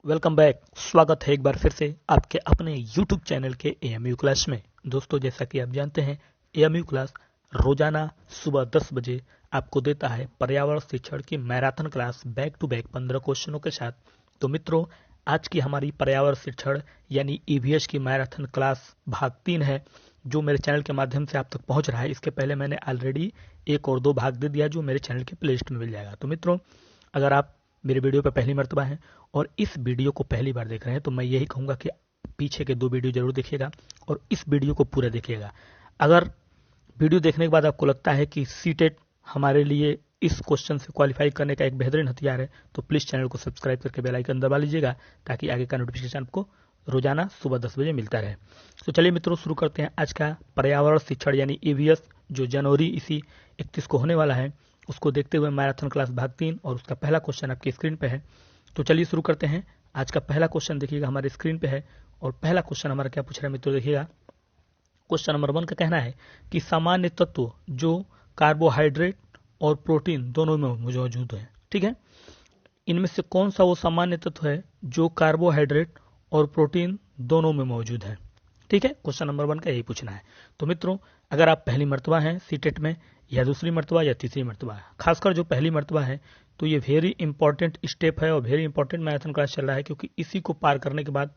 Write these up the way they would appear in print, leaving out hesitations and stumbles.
Welcome back. स्वागत है एक बार फिर से आपके अपने YouTube चैनल के एएमयू क्लास में। दोस्तों, जैसा कि आप जानते हैं, एएमयू क्लास रोजाना सुबह 10 बजे आपको देता है पर्यावरण शिक्षण की marathon class back to back 15 क्वेश्चनों के साथ। तो मित्रों, आज की हमारी पर्यावरण शिक्षण यानी ईवीएस की मैराथन क्लास भाग 3 है, जो मेरे चैनल के माध्यम से आप तक पहुंच रहा है। इसके पहले मैंने ऑलरेडी 1 और 2 भाग दे दिया, जो मेरे चैनल के प्लेलिस्ट में मिल जाएगा। तो मित्रों, अगर आप मेरे वीडियो पर पहली मर्तबा है और इस वीडियो को पहली बार देख रहे हैं, तो मैं यही कहूंगा कि पीछे के 2 वीडियो जरूर देखिएगा और इस वीडियो को पूरा देखिएगा। अगर वीडियो देखने के बाद आपको लगता है कि सीटेट हमारे लिए इस क्वेश्चन से क्वालिफाई करने का एक बेहतरीन हथियार है, तो प्लीज चैनल को सब्सक्राइब करके बेल आइकन दबा लीजिएगा, ताकि आगे का नोटिफिकेशन आपको रोजाना सुबह 10 बजे मिलता रहे। तो चलिए मित्रों, शुरू करते हैं आज का पर्यावरण शिक्षण यानी ईवीएस, जो जनवरी इसी 31 को होने वाला है, उसको देखते हुए मैराथन क्लास भाग 3, और उसका पहला क्वेश्चन आपकी स्क्रीन पे है। तो चलिए शुरू करते हैं। आज का पहला क्वेश्चन देखिएगा, हमारे स्क्रीन पे है, और पहला क्वेश्चन हमारा क्या पूछ रहा है मित्रों, देखिएगा। क्वेश्चन नंबर 1 का कहना है कि सामान्य तत्व जो कार्बोहाइड्रेट और प्रोटीन दोनों में मौजूद है, ठीक है, इनमें से कौन सा वो सामान्य तत्व है जो कार्बोहाइड्रेट और प्रोटीन दोनों में मौजूद है। ठीक है, क्वेश्चन नंबर 1 का यही पूछना है। तो मित्रों, अगर आप पहली मर्तबा हैं सीटेट में, या दूसरी मर्तबा या तीसरी मर्तबा है, खासकर जो पहली मर्तबा है, तो ये वेरी इंपॉर्टेंट स्टेप है और वेरी इंपॉर्टेंट मैराथन क्लास चल रहा है, क्योंकि इसी को पार करने के बाद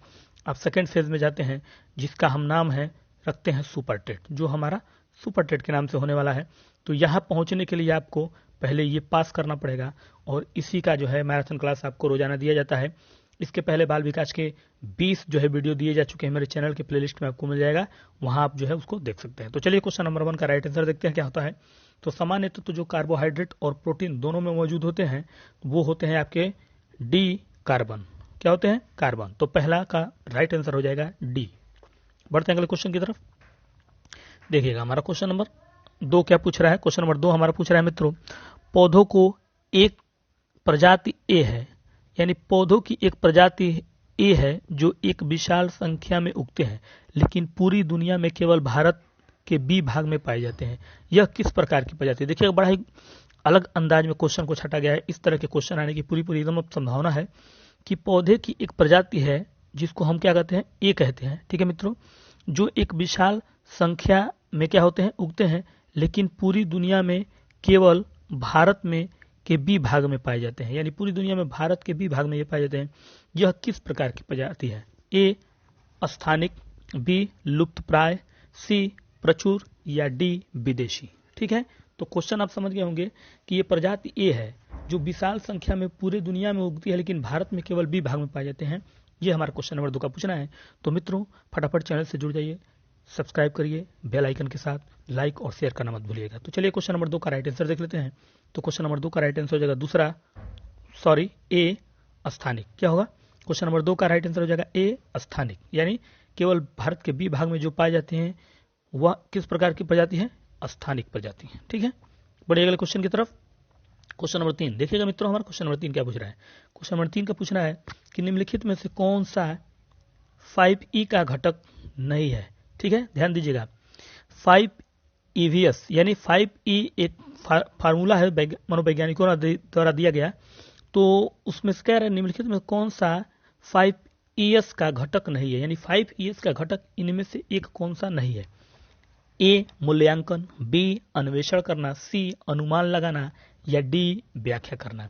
आप सेकेंड फेज में जाते हैं, जिसका हम नाम है रखते हैं सुपर टेट, जो हमारा सुपर टेट के नाम से होने वाला है। तो यहाँ पहुंचने के लिए आपको पहले ये पास करना पड़ेगा, और इसी का जो है मैराथन क्लास आपको रोजाना दिया जाता है। इसके पहले बाल विकास के 20 जो है वीडियो दिए जा चुके हैं मेरे चैनल के प्लेलिस्ट में, आपको मिल जाएगा, वहां आप जो है उसको देख सकते हैं। तो चलिए क्वेश्चन नंबर 1 का राइट आंसर देखते हैं क्या होता है। तो सामान्य तत्व जो कार्बोहाइड्रेट और प्रोटीन दोनों में मौजूद होते हैं, वो होते हैं आपके डी कार्बन। क्या होते हैं? कार्बन। तो पहला का राइट आंसर हो जाएगा डी। बढ़ते हैं अगले क्वेश्चन की तरफ। देखिएगा हमारा क्वेश्चन नंबर 2 क्या पूछ रहा है। क्वेश्चन नंबर 2 हमारा पूछ रहा है मित्रों, पौधों को एक प्रजाति ए है, यानी पौधों की एक प्रजाति ए है जो एक विशाल संख्या में उगते हैं, लेकिन पूरी दुनिया में केवल भारत के बी भाग में पाए जाते हैं। यह किस प्रकार की प्रजाति? देखिए, बड़ा ही अलग अंदाज में क्वेश्चन को छाटा गया है। इस तरह के क्वेश्चन आने की पूरी पूरी एकदम संभावना है कि पौधे की एक प्रजाति है जिसको हम क्या कहते हैं? ए कहते हैं। ठीक है मित्रों, जो एक विशाल संख्या में क्या होते हैं? उगते हैं, लेकिन पूरी दुनिया में केवल भारत में के बी भाग में पाए जाते हैं, यानी पूरी दुनिया में भारत के बी भाग में ये पाए जाते हैं। यह किस प्रकार की प्रजाति है? ए स्थानिक, बी लुप्तप्राय, सी प्रचुर, या डी विदेशी। ठीक है, तो क्वेश्चन आप समझ गए होंगे कि ये प्रजाति ए है जो विशाल संख्या में पूरे दुनिया में उगती है, लेकिन भारत में केवल बी भाग में पाए जाते हैं। ये हमारा क्वेश्चन नंबर 2 का पूछना है। तो मित्रों, फटाफट चैनल से जुड़ जाइए, सब्सक्राइब करिए बेल आइकन के साथ, लाइक और शेयर करना मत भूलिएगा। तो चलिए क्वेश्चन नंबर 2 का राइट आंसर देख लेते हैं। तो क्वेश्चन नंबर 2 का राइट आंसर हो जाएगा ए स्थानिक। क्या होगा? क्वेश्चन नंबर 2 का राइट आंसर हो जाएगा ए स्थानिक, यानी केवल भारत के बी भाग में जो पाए जाते हैं वह किस प्रकार की प्रजाति है? स्थानिक प्रजाति है। ठीक है, बढ़िए अगले क्वेश्चन की तरफ। क्वेश्चन नंबर 3 देखिएगा मित्रों, हमारा क्वेश्चन नंबर 3 क्या पूछ रहा है। क्वेश्चन नंबर 3 का पूछना है कि निम्नलिखित में से कौन सा 5E का घटक नहीं है। ठीक है, ध्यान दीजिएगा। 5 EVS यानी 5E एक फार्मूला है मनोवैज्ञानिकों द्वारा दिया गया। तो उसमें से कह रहे हैं निम्नलिखित में कौन सा 5ES का घटक नहीं है, यानी 5ES का घटक इनमें से एक कौन सा नहीं है। ए मूल्यांकन, बी अन्वेषण करना, सी अनुमान लगाना, या डी व्याख्या करना।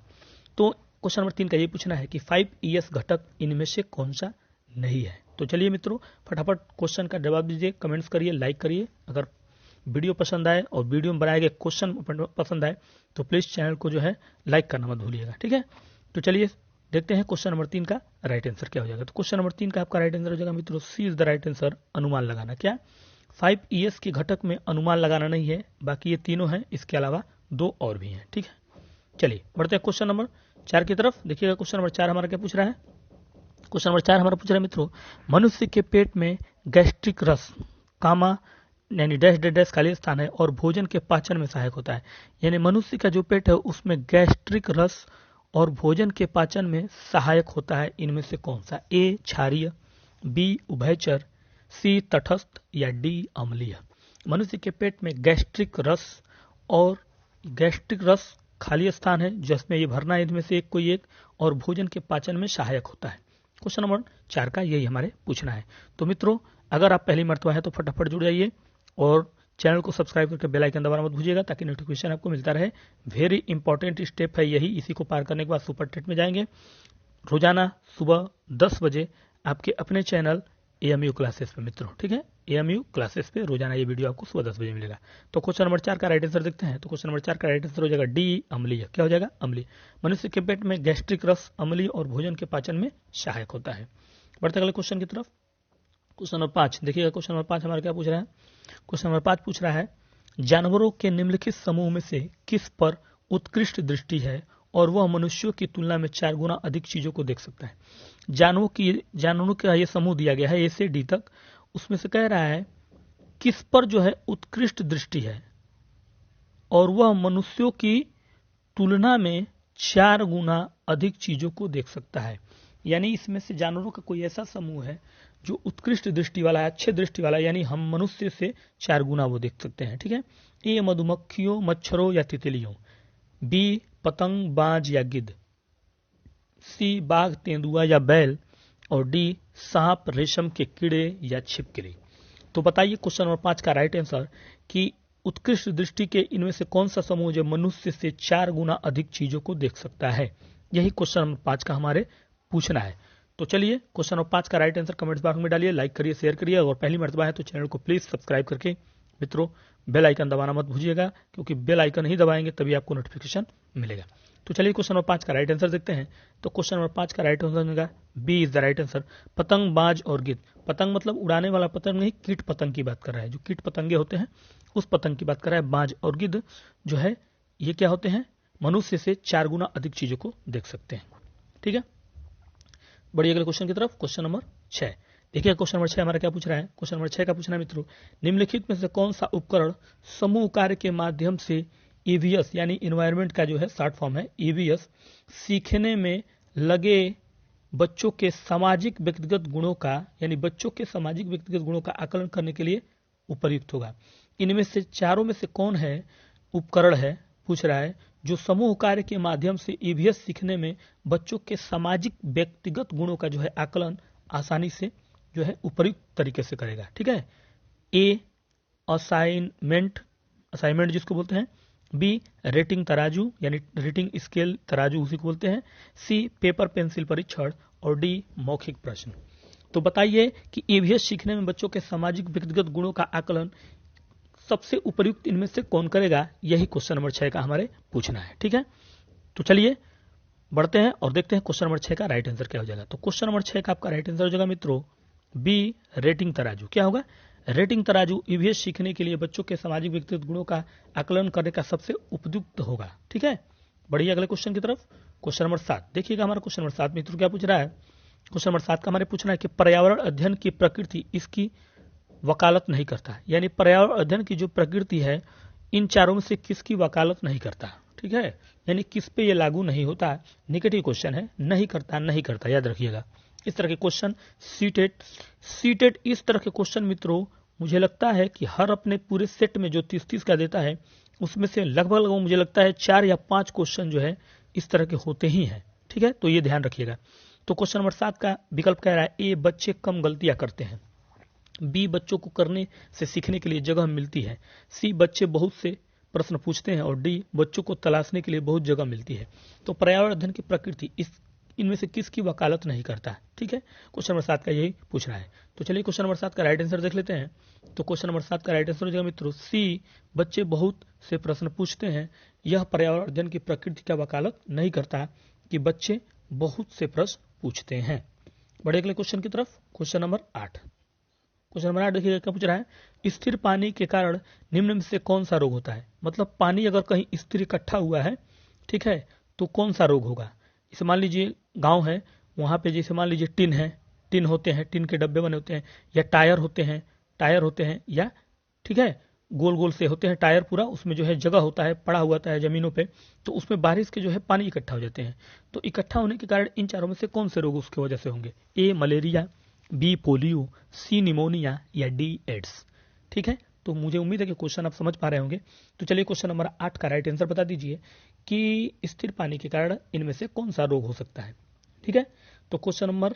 तो क्वेश्चन नंबर 3 का ये पूछना है कि 5ES घटक इनमें से कौन सा नहीं है। तो चलिए मित्रों, फटाफट क्वेश्चन का जवाब दीजिए, कमेंट्स करिए, लाइक करिए। अगर वीडियो पसंद आए और वीडियो में बनाए गए क्वेश्चन पसंद आए तो प्लीज चैनल को जो है लाइक करना मत भूलिएगा। ठीक है, तो चलिए देखते हैं क्वेश्चन नंबर 3 का राइट आंसर क्या हो जाएगा। तो क्वेश्चन नंबर 3 का आपका राइट आंसर हो जाएगा मित्रों, सी इज द राइट आंसर, अनुमान लगाना। क्या 5ES के घटक में अनुमान लगाना नहीं है, बाकी ये तीनों हैं, इसके अलावा 2 और भी हैं। ठीक है, चलिए बढ़ते हैं क्वेश्चन नंबर 4 की तरफ। देखिएगा क्वेश्चन नंबर 4 हमारा क्या पूछ रहा है। क्वेश्चन नंबर 4 हमारा पूछ रहा है मित्रों, मनुष्य के पेट में गैस्ट्रिक रस कामा यानी डैश डैश डैश खाली स्थान है और भोजन के पाचन में सहायक होता है। यानी मनुष्य का जो पेट है उसमें गैस्ट्रिक रस और भोजन के पाचन में सहायक होता है। इनमें से कौन सा? ए क्षारीय, बी उभयचर, सी तटस्थ, या डी अम्लीय। मनुष्य के पेट में गैस्ट्रिक रस खाली स्थान है जिसमें ये भरना है, इनमें से एक कोई एक, और भोजन के पाचन में सहायक होता है। क्वेश्चन नंबर 4 का यही हमारे पूछना है। तो मित्रों, अगर आप पहली मर्तबा है तो फटाफट जुड़ जाइए और चैनल को सब्सक्राइब करके बेल आइकन दबाना मत भूलिएगा ताकि नोटिफिकेशन आपको मिलता रहे। वेरी इंपॉर्टेंट स्टेप है यही, इसी को पार करने के बाद सुपर टेट में जाएंगे। रोजाना सुबह 10 बजे आपके अपने चैनल एएमयू क्लासेस पे मित्रों, ठीक है, एएमयू क्लासेस पे रोजाना ये वीडियो आपको सुबह 10 बजे मिलेगा। तो क्वेश्चन नंबर 4 का राइट आंसर देखते हैं। तो क्वेश्चन नंबर 4 का राइट आंसर हो जाएगा डी, अम्लीय। क्या हो जाएगा? अम्लीय। मनुष्य के पेट में गैस्ट्रिक रस अम्लीय और भोजन के पाचन में सहायक होता है। बढ़ते अगले क्वेश्चन की तरफ। क्वेश्चन नंबर 5 देखिएगा। क्वेश्चन नंबर 5 हमारा क्या पूछ रहा है? क्वेश्चन नंबर 5 पूछ रहा है, जानवरों के निम्नलिखित समूह में से किस पर उत्कृष्ट दृष्टि है और वह मनुष्यों की तुलना में 4 गुना अधिक चीजों को देख सकता है। जानवरों का ये समूह दिया गया है ए से डी तक, उसमें से कह रहा है किस पर जो है उत्कृष्ट दृष्टि है और वह मनुष्यों की तुलना में 4 गुना अधिक चीजों को देख सकता है। यानी इसमें से जानवरों का कोई ऐसा समूह है जो उत्कृष्ट दृष्टि वाला है, अच्छे दृष्टि वाला है, यानी हम मनुष्य से 4 गुना वो देख सकते हैं, ठीक है। ए मधुमक्खियों, मच्छरों या तितलियों, बी पतंग, बाज या गिद्ध, सी बाघ, तेंदुआ या बैल, और डी सांप, रेशम के कीड़े या छिपकली। तो बताइए क्वेश्चन नंबर 5 का राइट आंसर कि उत्कृष्ट दृष्टि के इनमें से कौन सा समूह जो मनुष्य से 4 गुना अधिक चीजों को देख सकता है। यही क्वेश्चन नंबर 5 का हमारे पूछना है। तो चलिए क्वेश्चन नंबर 5 का राइट आंसर कमेंट्स बॉक्स में डालिए, लाइक करिए, शेयर करिए, और पहली मर्तबा है तो चैनल को प्लीज सब्सक्राइब करके मित्रों बेल आइकन दबाना मत भूलिएगा, क्योंकि बेल आइकन ही दबाएंगे तभी आपको नोटिफिकेशन मिलेगा। तो चलिए क्वेश्चन नंबर 5 का राइट आंसर देखते हैं। तो क्वेश्चन नंबर 5 का राइट आंसर मिलेगा B is the right answer, पतंग, बाज और गिद्ध। पतंग मतलब उड़ाने वाला पतंग नहीं, कीट पतंग की बात कर रहा है, जो कीट पतंगे होते हैं उस पतंग की बात कर रहा है। बाज और गिद्ध जो है ये क्या होते हैं? मनुष्य से 4 गुना अधिक चीजों को देख सकते हैं, ठीक है। बढ़िए अगले क्वेश्चन की तरफ। क्वेश्चन नंबर 6 देखिए। क्वेश्चन नंबर 6 हमारा क्या पूछ रहा है? क्वेश्चन नंबर 6 का पूछना है मित्रों, निम्नलिखित में से कौन सा उपकरण समूह कार्य के माध्यम से ईवीएस यानी इन्वायरमेंट का जो है शॉर्ट फॉर्म है ईवीएस, सीखने में लगे बच्चों के सामाजिक व्यक्तिगत गुणों का, यानी बच्चों के सामाजिक व्यक्तिगत गुणों का आकलन करने के लिए उपयुक्त होगा। इनमें से चारों में से कौन है उपकरण है, पूछ रहा है, जो समूह कार्य के माध्यम से ईवीएस सीखने में बच्चों के सामाजिक व्यक्तिगत गुणों का जो है आकलन आसानी से जो है उपयुक्त तरीके से करेगा, ठीक है। ए असाइनमेंट जिसको बोलते हैं, बी रेटिंग तराजू यानी रेटिंग स्केल तराजू उसी को बोलते हैं, सी पेपर पेंसिल परीक्षण, और डी मौखिक प्रश्न। तो बताइए कि ईवीएस सीखने में बच्चों के सामाजिक व्यक्तिगत गुणों का आकलन सबसे उपयुक्त इनमें से कौन करेगा, यही क्वेश्चन नंबर 6 का हमारे पूछना है, ठीक है। तो चलिए बढ़ते हैं और देखते हैं क्वेश्चन नंबर 6 का राइट आंसर क्या हो जाएगा। तो क्वेश्चन नंबर 6 का आपका राइट आंसर हो जाएगा मित्रों बी रेटिंग तराजू। क्या होगा? रेटिंग तराजू ईवीएस सीखने के लिए बच्चों के सामाजिक व्यक्तिगत गुणों का आकलन करने का सबसे उपयुक्त होगा, ठीक है। बढ़िए अगले क्वेश्चन की तरफ। क्वेश्चन नंबर 7 देखिएगा। हमारा क्वेश्चन नंबर 7 मित्रों क्या पूछ रहा है? क्वेश्चन नंबर 7 का हमारे पूछना है कि पर्यावरण अध्ययन की प्रकृति इसकी वकालत नहीं करता, यानी पर्यावरण अध्ययन की जो प्रकृति है इन चारों में से किसकी वकालत नहीं करता, ठीक है, यानी किस पे ये लागू नहीं होता। नेगेटिव क्वेश्चन है, नहीं करता, याद रखिएगा। इस तरह के क्वेश्चन सीटेट इस तरह के क्वेश्चन मित्रों मुझे लगता है कि हर अपने पूरे सेट में जो 30-30 का देता है उसमें से लगभग मुझे लगता है 4 या 5 क्वेश्चन जो है इस तरह के होते ही हैं, ठीक है। तो ये ध्यान रखिएगा। तो क्वेश्चन नंबर 7 का विकल्प कह रहा है ए बच्चे कम गलतियां करते हैं, बी बच्चों को करने से सीखने के लिए जगह मिलती है, सी बच्चे बहुत से प्रश्न पूछते हैं, और डी बच्चों को तलाशने के लिए बहुत जगह मिलती है। तो पर्यावरण अध्ययन की प्रकृति इनमें से किसकी वकालत नहीं करता, ठीक है। क्वेश्चन नंबर 7 का यही पूछ रहा है। तो चलिए क्वेश्चन नंबर 7 का राइट आंसर देख लेते हैं। तो क्वेश्चन नंबर 7 का राइट आंसर हो जाएगा मित्रों सी बच्चे बहुत से प्रश्न पूछते हैं। यह पर्यावरण अध्ययन की प्रकृति का वकालत नहीं करता कि बच्चे बहुत से प्रश्न पूछते हैं। बढ़े अगले क्वेश्चन की तरफ। क्वेश्चन नंबर 8 देखिए क्या पूछ रहा है, स्थिर पानी के कारण निम्न में से कौन सा रोग होता है। मतलब पानी अगर कहीं स्थिर इकट्ठा हुआ है, ठीक है, तो कौन सा रोग होगा। इसे मान लीजिए गांव है, वहां पे जैसे मान लीजिए टिन होते हैं, टिन के डब्बे बने होते हैं, या टायर होते हैं, या ठीक है गोल गोल से होते हैं टायर, पूरा उसमें जो है जगह होता है, पड़ा हुआ होता है जमीनों पे, तो उसमें बारिश के जो है पानी इकट्ठा हो जाते हैं। तो इकट्ठा होने के कारण इन चारों में से कौन से रोग उसकी वजह से होंगे, ए मलेरिया, बी पोलियो, सी निमोनिया, या डी एड्स, ठीक है। तो मुझे उम्मीद है कि क्वेश्चन आप समझ पा रहे होंगे। तो चलिए क्वेश्चन नंबर 8 का राइट आंसर बता दीजिए कि स्थिर पानी के कारण इनमें से कौन सा रोग हो सकता है, ठीक है। तो क्वेश्चन नंबर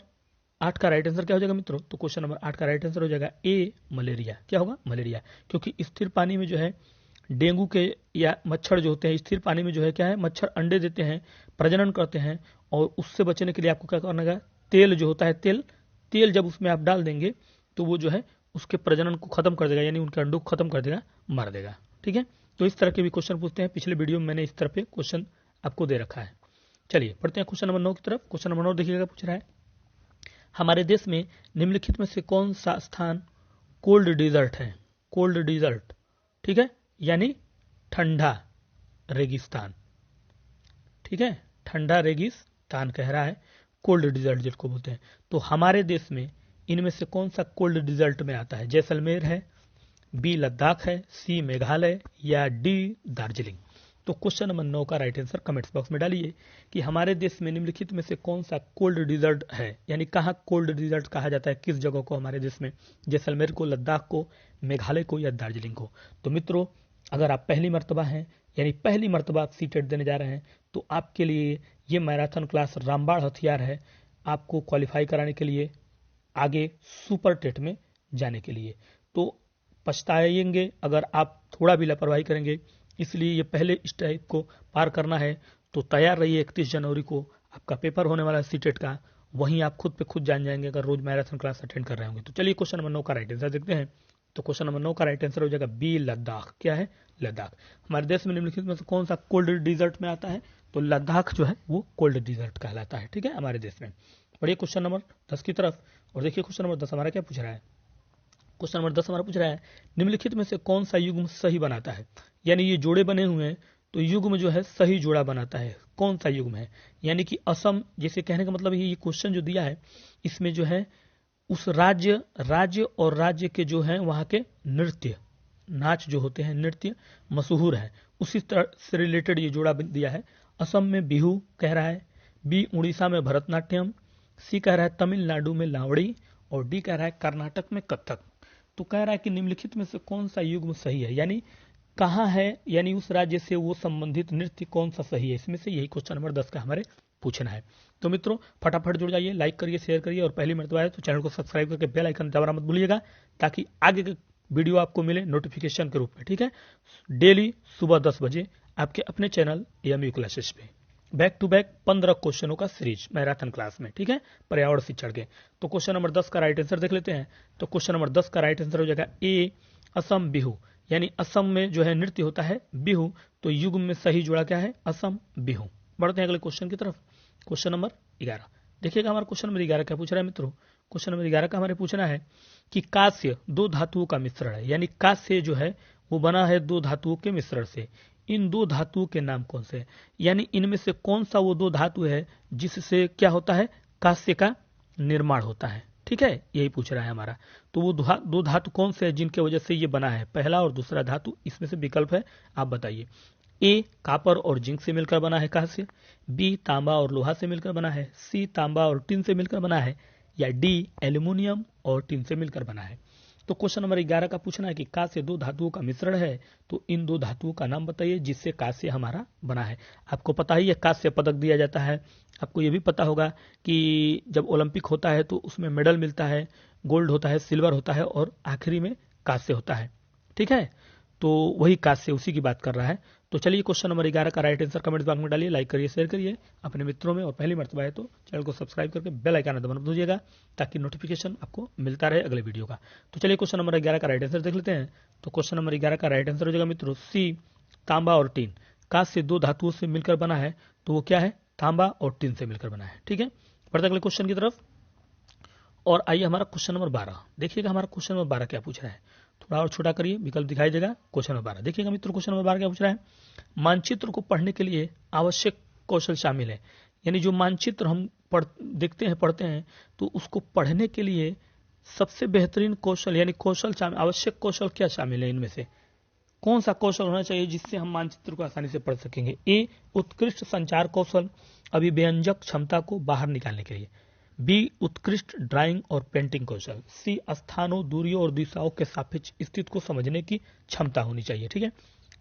8 का राइट आंसर क्या हो जाएगा मित्रों? तो क्वेश्चन नंबर 8 का राइट आंसर हो जाएगा ए मलेरिया। क्या होगा? मलेरिया। क्योंकि स्थिर पानी में जो है डेंगू के या मच्छर जो होते हैं स्थिर पानी में जो है क्या है, मच्छर अंडे देते हैं, प्रजनन करते हैं, और उससे बचने के लिए आपको क्या करना है, तेल जो होता है तेल जब उसमें आप डाल देंगे तो वो जो है उसके प्रजनन को खत्म कर देगा, यानी उनके अंडों को खत्म कर देगा, मार देगा। ठीक है, तो इस तरह के भी क्वेश्चन पूछते हैं। पिछले वीडियो में मैंने इस तरह पे क्वेश्चन आपको दे रखा है। चलिए पढ़ते हैं क्वेश्चन नंबर 9 की तरफ। क्वेश्चन नंबर 9 देखिएगा, पूछ रहा है हमारे देश में निम्नलिखित में से कौन सा स्थान कोल्ड डिजर्ट है? कोल्ड डिजर्ट, ठीक है, यानी ठंडा रेगिस्तान। ठीक है, ठंडा रेगिस्तान कह रहा है, कोल्ड डिजर्ट जिसको बोलते हैं। तो हमारे देश में इनमें से कौन सा कोल्ड डिजर्ट में आता है? जैसलमेर है, बी लद्दाख है, सी मेघालय, या डी दार्जिलिंग। तो क्वेश्चन नंबर 9 का राइट आंसर कमेंट्स बॉक्स में डालिए कि हमारे देश में निम्नलिखित में से कौन सा कोल्ड डिजर्ट है, यानी कहाँ कोल्ड डिजर्ट कहा जाता है, किस जगह को हमारे देश में, जैसलमेर को, लद्दाख को, मेघालय को, या दार्जिलिंग को। तो मित्रों, अगर आप पहली मर्तबा हैं, यानी पहली मर्तबा आप सीटेट देने जा रहे हैं, तो आपके लिए ये मैराथन क्लास रामबाण हथियार है आपको क्वालिफाई कराने के लिए, आगे सुपर टेट में जाने के लिए। तो पछताएंगे अगर आप थोड़ा भी लापरवाही करेंगे, इसलिए ये पहले स्टेप को पार करना है। तो तैयार रहिए, 31 जनवरी को आपका पेपर होने वाला है सीटेट का, वहीं आप खुद पे खुद जान जाएंगे अगर रोज मैराथन क्लास अटेंड कर रहे होंगे। तो चलिए क्वेश्चन नंबर 9 का राइट आंसर देखते हैं। तो क्वेश्चन नंबर 9 का राइट आंसर हो जाएगा बी लद्दाख। क्या है? लद्दाख। हमारे देश में निम्नलिखित में से कौन सा कोल्ड डिजर्ट में आता है? तो लद्दाख जो है वो कोल्ड डिजर्ट कहलाता है। ठीक है, हमारे देश में। बढ़िए क्वेश्चन नंबर 10 की तरफ, और देखिए क्वेश्चन नंबर 10 हमारा क्या पूछ रहा है। क्वेश्चन नंबर 10 हमारा पूछ रहा है निम्नलिखित में से कौन सा युग्म सही बनाता है, यानी ये जोड़े बने हुए हैं तो युग्म जो है सही जोड़ा बनाता है, कौन सा युग्म है? यानी कि असम, जैसे कहने का मतलब ये क्वेश्चन जो दिया है इसमें जो है उस राज्य और राज्य के जो है वहां के नृत्य नाच जो होते हैं, नृत्य मशहूर है, उसी तरह से रिलेटेड ये जोड़ा दिया है। असम में बिहू कह रहा है, बी उड़ीसा में भरतनाट्यम, सी कह रहा है तमिलनाडु में लावड़ी, और डी कह रहा है कर्नाटक में कथक। तो कह रहा है कि निम्नलिखित में से कौन सा युग्म सही है, यानी कहाँ है, यानी उस राज्य से वो संबंधित नृत्य कौन सा सही है, इसमें से यही क्वेश्चन नंबर 10 का हमारे पूछना है। तो मित्रों फटाफट जुड़ जाइए, लाइक करिए, शेयर करिए, और पहली मर्तबा है तो चैनल को सब्सक्राइब करके बेल आइकन दबाना मत भूलिएगा, ताकि आगे के वीडियो आपको मिले नोटिफिकेशन के रूप में। ठीक है, डेली सुबह 10 बजे आपके अपने चैनल एएमयू क्लासेस पे बैक टू बैक 15 क्वेश्चनों का सीरीज मैराथन क्लास में। ठीक है, पर्यावरण शिक्षण के। तो क्वेश्चन नंबर 10 का राइट आंसर देख लेते हैं। तो क्वेश्चन नंबर 10 का राइट आंसर हो जाएगा ए असम बिहू, यानी असम में जो है नृत्य होता है बिहू। तो युग्म में सही जोड़ा क्या है? असम बिहू। बढ़ते हैं अगले क्वेश्चन की तरफ। क्वेश्चन नंबर 11 देखिएगा, हमारा क्वेश्चन नंबर 11 क्या पूछ रहा है मित्रों? क्वेश्चन नंबर 11 का हमारे पूछना है कि कांस्य दो धातुओं का मिश्रण है, यानी कांस्य जो है वो बना है दो धातुओं के मिश्रण से। इन दो धातुओं के नाम कौन से हैं, यानी इनमें से कौन सा वो दो धातु है जिससे क्या होता है, कांस्य का निर्माण होता है। ठीक है, यही पूछ रहा है हमारा। तो वो दो धातु कौन से हैं जिनके वजह से ये बना है, पहला और दूसरा धातु, इसमें से विकल्प है, आप बताइए। ए कापर और जिंक से मिलकर बना है कांस्य, बी तांबा और लोहा से मिलकर बना है, सी तांबा और टिन से मिलकर बना है, या डी एल्यूमिनियम और टिन से मिलकर बना है। तो क्वेश्चन नंबर 11 का पूछना है कि कांस्य दो धातुओं का मिश्रण है, तो इन दो धातुओं का नाम बताइए जिससे कांस्य हमारा बना है। आपको पता ही है कांस्य पदक दिया जाता है, आपको ये भी पता होगा कि जब ओलंपिक होता है तो उसमें मेडल मिलता है, गोल्ड होता है, सिल्वर होता है, और आखिरी में कांस्य होता है। ठीक है, तो वही कांस्य, उसी की बात कर रहा है। तो चलिए क्वेश्चन नंबर 11 का राइट आंसर कमेंट बॉक्स में डालिए, लाइक करिए, शेयर करिए अपने मित्रों में, और पहली मर्तबा है तो चैनल को सब्सक्राइब करके बेल आइकन दबाना मत भूलिएगा, ताकि नोटिफिकेशन आपको मिलता रहे अगले वीडियो का। तो चलिए क्वेश्चन नंबर 11 का राइट आंसर देख लेते हैं। तो क्वेश्चन नंबर 11 का राइट आंसर हो जाएगा मित्रों सी तांबा और टीन। कांस्य दो धातुओं से मिलकर बना है, तो वो क्या है? तांबा और टीन से मिलकर बना है। ठीक है, बढ़ते अगले क्वेश्चन की तरफ। और आइए हमारा क्वेश्चन नंबर 12 देखिएगा, हमारा क्वेश्चन नंबर 12 क्या पूछ रहा है, थोड़ा और छोटा करिए, विकल्प दिखाई देगा। क्वेश्चन नंबर 12 देखिएगा मित्रों, क्वेश्चन नंबर 12 क्या पूछ रहा है, मानचित्र को पढ़ने के लिए आवश्यक कौशल शामिल है, यानी जो मानचित्र हम देखते हैं, पढ़ते हैं, तो उसको पढ़ने के लिए सबसे बेहतरीन कौशल, यानी कौशल आवश्यक कौशल क्या शामिल है, इनमें से कौन सा कौशल होना चाहिए जिससे हम मानचित्र को आसानी से पढ़ सकेंगे? ए उत्कृष्ट संचार कौशल, अभिव्यंजक क्षमता को बाहर निकालने के लिए, बी उत्कृष्ट ड्राइंग और पेंटिंग कौशल, सी स्थानों, दूरियों और दिशाओं के सापेक्ष स्थिति को समझने की क्षमता होनी चाहिए। ठीक है,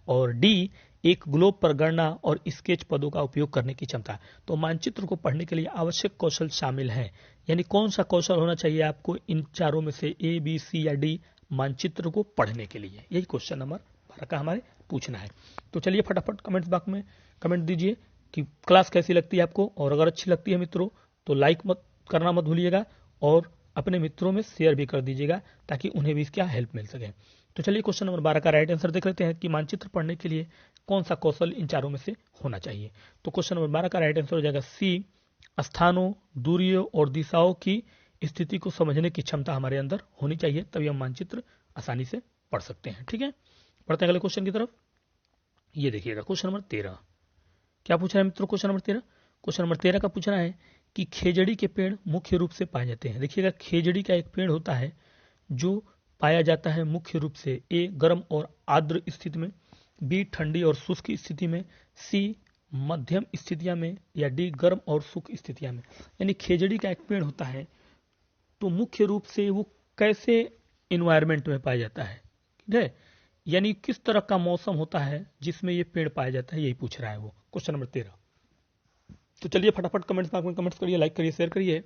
और डी एक ग्लोब पर गणना और स्केच पदों का उपयोग करने की क्षमता। तो मानचित्र को पढ़ने के लिए आवश्यक कौशल शामिल हैं, यानी कौन सा कौशल होना चाहिए आपको इन चारों में से, ए, बी, सी या डी, मानचित्र को पढ़ने के लिए? यही क्वेश्चन नंबर 12 का हमारे पूछना है। तो चलिए फटाफट कमेंट बॉक्स में कमेंट दीजिए कि क्लास कैसी लगती है आपको, और अगर अच्छी लगती है मित्रों तो लाइक मत करना मत भूलिएगा, और अपने मित्रों में शेयर भी कर दीजिएगा ताकि उन्हें भी इसका हेल्प मिल सके। तो चलिए क्वेश्चन नंबर 12 का राइट आंसर देख लेते हैं कि मानचित्र पढ़ने के लिए कौन सा कौशल इन चारों में से होना चाहिए। तो क्वेश्चन नंबर 12 का राइट आंसर हो जाएगा सी, स्थानों, दूरियों और दिशाओं की स्थिति को समझने की क्षमता हमारे अंदर होनी चाहिए, तभी हम मानचित्र आसानी से पढ़ सकते हैं। ठीक है, पढ़ते हैं अगले क्वेश्चन की तरफ। ये देखिएगा क्वेश्चन नंबर 13 क्या पूछा है मित्रों। क्वेश्चन नंबर 13 का पूछना है कि खेजड़ी के पेड़ मुख्य रूप से पाए जाते हैं। देखिएगा खेजड़ी का एक पेड़ होता है जो पाया जाता है मुख्य रूप से ए, गर्म और आर्द्र स्थिति में, बी, ठंडी और शुष्क स्थिति में, सी, मध्यम स्थितियां में, या डी, गर्म और शुष्क स्थितियां में। यानी खेजड़ी का एक पेड़ होता है तो मुख्य रूप से वो कैसे इन्वायरमेंट में पाया जाता है, ठीक है, यानी किस तरह का मौसम होता है जिसमें ये पेड़ पाया जाता है, यही पूछ रहा है वो क्वेश्चन नंबर 13। तो चलिए फटाफट कमेंट्स बॉक्स में कमेंट्स करिए, लाइक करिए, शेयर करिए,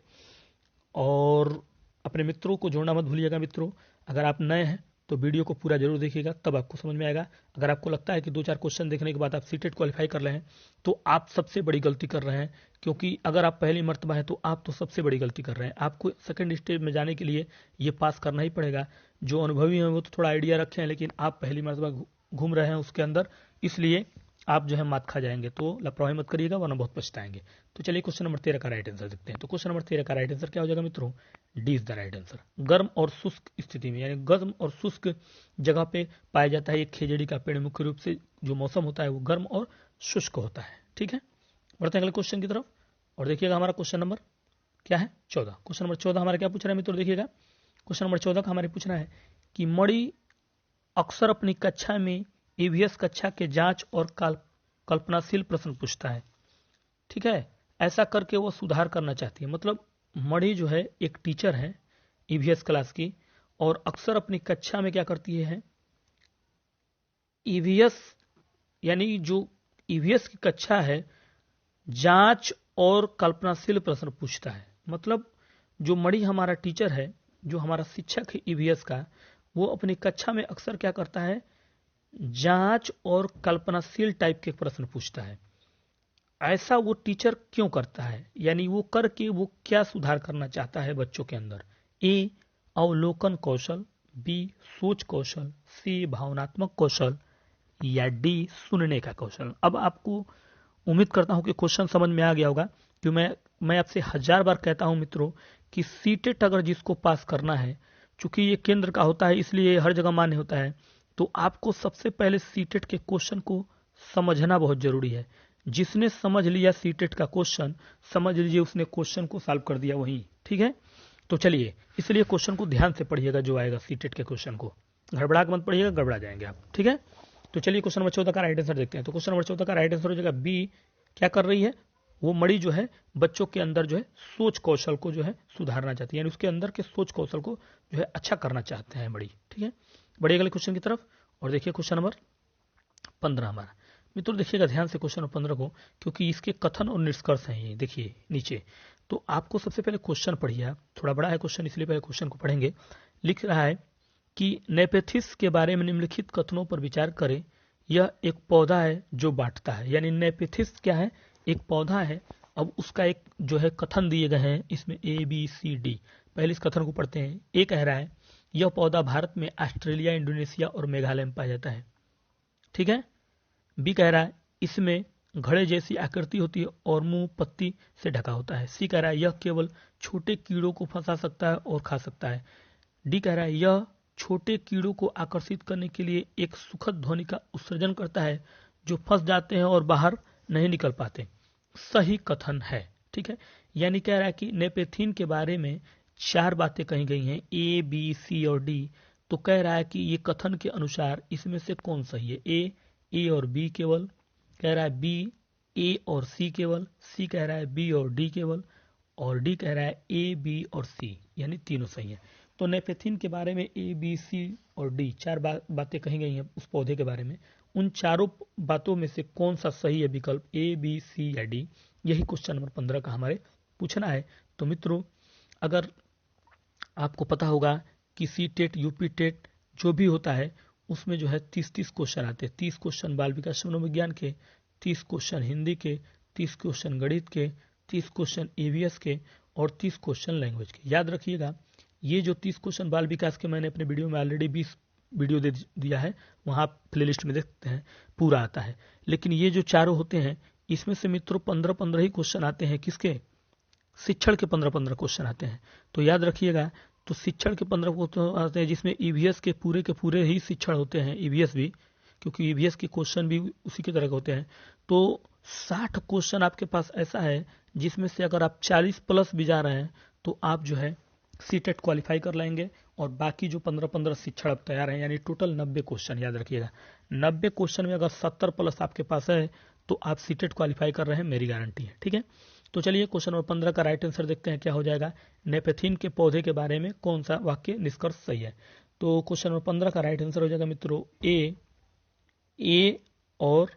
और अपने मित्रों को जोड़ना मत भूलिएगा। मित्रों अगर आप नए हैं तो वीडियो को पूरा जरूर देखिएगा, तब आपको समझ में आएगा। अगर आपको लगता है कि 2-4 क्वेश्चन देखने के बाद आप सीटेट क्वालिफाई कर रहे हैं तो आप सबसे बड़ी गलती कर रहे हैं, क्योंकि अगर आप पहली मर्तबा है तो आप तो सबसे बड़ी गलती कर रहे हैं। आपको सेकंड स्टेज में जाने के लिए ये पास करना ही पड़ेगा। जो अनुभवी हैं वो तो थोड़ा आइडिया रखे हैं, लेकिन आप पहली मर्तबा घूम रहे हैं उसके अंदर, इसलिए आप जो है मात खा जाएंगे। तो लापरवाही मत करिएगा वरना बहुत पछताएंगे। तो चलिए क्वेश्चन नंबर 13 का राइट आंसर देखते हैं। तो क्वेश्चन नंबर 13 का राइट आंसर क्या हो जाएगा मित्रों, D is the right answer. गर्म और शुष्क स्थिति में, यानी गर्म और शुष्क जगह पे पाया जाता है ये खेजड़ी का पेड़। मुख्य रूप से जो मौसम होता है वो गर्म और शुष्क होता है। ठीक है, बढ़ते हैं अगले क्वेश्चन की तरफ, और देखिएगा हमारा क्वेश्चन नंबर क्या है, 14। क्वेश्चन नंबर 14 हमारा क्या पूछ रहा है मित्रों, देखिएगा क्वेश्चन नंबर 14 का हमारे पूछना है कि मणि अक्सर अपनी कक्षा में ईवीएस कक्षा के जांच और कल्पनाशील प्रश्न पूछता है। ठीक है, ऐसा करके वो सुधार करना चाहती है। मतलब मणि जो है एक टीचर है ईवीएस क्लास की, और अक्सर अपनी कक्षा में क्या करती है, ईवीएस यानी जो ईवीएस की कक्षा है जांच और कल्पनाशील प्रश्न पूछता है। मतलब जो मणि हमारा टीचर है, जो हमारा शिक्षक है ईवीएस का, वो अपनी कक्षा में अक्सर क्या करता है, जांच और कल्पनाशील टाइप के प्रश्न पूछता है। ऐसा वो टीचर क्यों करता है, यानी वो करके वो क्या सुधार करना चाहता है बच्चों के अंदर। ए, अवलोकन कौशल, बी, सोच कौशल, सी, भावनात्मक कौशल, या डी, सुनने का कौशल। अब आपको उम्मीद करता हूं कि क्वेश्चन समझ में आ गया होगा, कि मैं आपसे 1000 बार कहता हूं मित्रों कि सीटेट अगर जिसको पास करना है, चूंकि ये केंद्र का होता है इसलिए हर जगह मान्य होता है, तो आपको सबसे पहले सीटेट के क्वेश्चन को समझना बहुत जरूरी है। जिसने समझ लिया सीटेट का क्वेश्चन, समझ लीजिए उसने क्वेश्चन को सॉल्व कर दिया वहीं। ठीक है, तो चलिए इसलिए क्वेश्चन को ध्यान से पढ़िएगा, जो आएगा सीटेट के क्वेश्चन को गड़बड़ा के मत पढ़िएगा, गड़बड़ा जाएंगे आप। ठीक है, तो चलिए क्वेश्चन नंबर 14 का राइट आंसर देखते हैं। तो क्वेश्चन नंबर 14 का राइट आंसर हो जाएगा बी। क्या कर रही है वो मणि, जो है बच्चों के अंदर जो है सोच कौशल को जो है सुधारना चाहती है, यानी उसके अंदर के सोच कौशल को जो है अच्छा करना चाहते हैं मणि। ठीक है, बढ़िए अगले क्वेश्चन की तरफ, और देखिए क्वेश्चन नंबर 15 हमारा। मित्रों देखिएगा ध्यान से क्वेश्चन नंबर 15 को, क्योंकि इसके कथन और निष्कर्ष हैं ये देखिए नीचे। तो आपको सबसे पहले क्वेश्चन पढ़िए, आप थोड़ा बड़ा है क्वेश्चन इसलिए पहले क्वेश्चन को पढ़ेंगे। लिख रहा है कि नेपेथिस के बारे में निम्नलिखित कथनों पर विचार करें। यह एक पौधा है जो बांटता है, यानी नेपेथिस क्या है, एक पौधा है। अब उसका एक जो है कथन दिए गए हैं इसमें ए, बी, सी, डी। पहले इस कथन को पढ़ते हैं। ए कह रहा है यह पौधा भारत में ऑस्ट्रेलिया, इंडोनेशिया और मेघालय में पाया जाता है। ठीक है, बी कह रहा है इसमें घड़े जैसी आकृति होती है और मुंह पत्ती से ढका होता है। सी कह रहा है यह केवल छोटे कीड़ों को फंसा सकता है और खा सकता है। डी कह रहा है यह छोटे कीड़ों को आकर्षित करने के लिए एक सुखद ध्वनि का उत्सर्जन करता है जो फंस जाते हैं और बाहर नहीं निकल पाते। सही कथन है। ठीक है, यानी कह रहा है कि नेपेथिन के बारे में 4 बातें कही गई हैं, ए, बी, सी और डी। तो कह रहा है कि ये कथन के अनुसार इसमें से कौन सही है। ए और बी केवल, कह रहा है बी, ए और सी केवल, सी कह रहा है बी और डी केवल, और डी कह रहा है ए, बी और सी, यानी तीनों सही है। तो नेपेथिन के बारे में ए, बी, सी और डी 4 बातें कही गई हैं उस पौधे के बारे में, उन चारों बातों में से कौन सा सही है विकल्प, ए, बी, सी या डी, यही क्वेश्चन नंबर 15 का हमारे पूछना है। तो मित्रों, अगर आपको पता होगा कि सी टेट, यूपी टेट जो भी होता है उसमें जो है 30-30 क्वेश्चन आते हैं। 30 क्वेश्चन बाल विकास मनोविज्ञान के, 30 क्वेश्चन हिंदी के, 30 क्वेश्चन गणित के, 30 क्वेश्चन ईवीएस के और 30 क्वेश्चन लैंग्वेज के। याद रखिएगा, ये जो 30 क्वेश्चन बाल विकास के मैंने अपने वीडियो में ऑलरेडी 20 वीडियो दे दिया है, वहाँ आप प्लेलिस्ट में देखते हैं, पूरा आता है। लेकिन ये जो चारों होते हैं इसमें से मित्रों 15-15 ही क्वेश्चन आते हैं। किसके? शिक्षण के 15-15 क्वेश्चन आते हैं। तो याद रखिएगा, तो शिक्षण के 15 क्वेश्चन आते हैं जिसमें ईवीएस के पूरे ही शिक्षण होते हैं, ईवीएस भी, क्योंकि ईवीएस के क्वेश्चन भी उसी की तरह के होते हैं। तो 60 क्वेश्चन आपके पास ऐसा है जिसमें से अगर आप 40 प्लस भी जा रहे हैं तो आप जो है सीटेट क्वालिफाई कर लेंगे, और बाकी जो 15-15 शिक्षण अब तैयार हैं, यानी टोटल 90 क्वेश्चन। याद रखिएगा, 90 क्वेश्चन में अगर 70 प्लस आपके पास है तो आप सीटेट क्वालिफाई कर रहे हैं, मेरी गारंटी है। ठीक है, तो चलिए क्वेश्चन नंबर 15 का राइट आंसर देखते हैं क्या हो जाएगा। नेपेथिन के पौधे के बारे में कौन सा वाक्य निष्कर्ष सही है? तो क्वेश्चन नंबर 15 का राइट आंसर हो जाएगा मित्रों ए और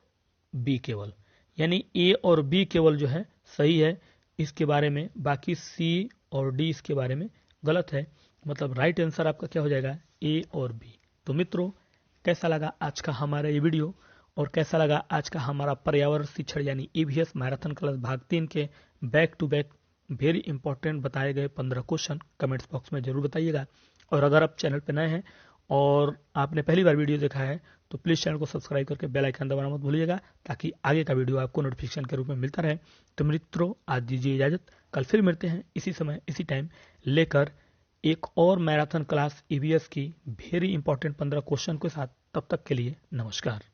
बी केवल, यानी ए और बी केवल जो है सही है इसके बारे में, बाकी सी और डी इसके बारे में गलत है। मतलब राइट आंसर आपका क्या हो जाएगा, ए और बी। तो मित्रों, कैसा लगा आज का हमारा ये वीडियो, और कैसा लगा आज का हमारा पर्यावरण शिक्षण यानी ईवीएस मैराथन क्लास भाग 3 के back to back very important बताए गए 15 क्वेश्चन कमेंट्स बॉक्स में जरूर बताइएगा। और अगर आप चैनल पर नए हैं और आपने पहली बार वीडियो देखा है तो प्लीज़ चैनल को सब्सक्राइब करके बेल आइकन दबाना मत भूलिएगा, ताकि आगे का वीडियो आपको नोटिफिकेशन के रूप में मिलता रहे। तो मित्रों, आज दीजिए इजाजत, कल फिर मिलते हैं इसी समय इसी टाइम लेकर एक और मैराथन क्लास ईवीएस की वेरी इंपॉर्टेंट 15 क्वेश्चन के साथ। तब तक के लिए नमस्कार।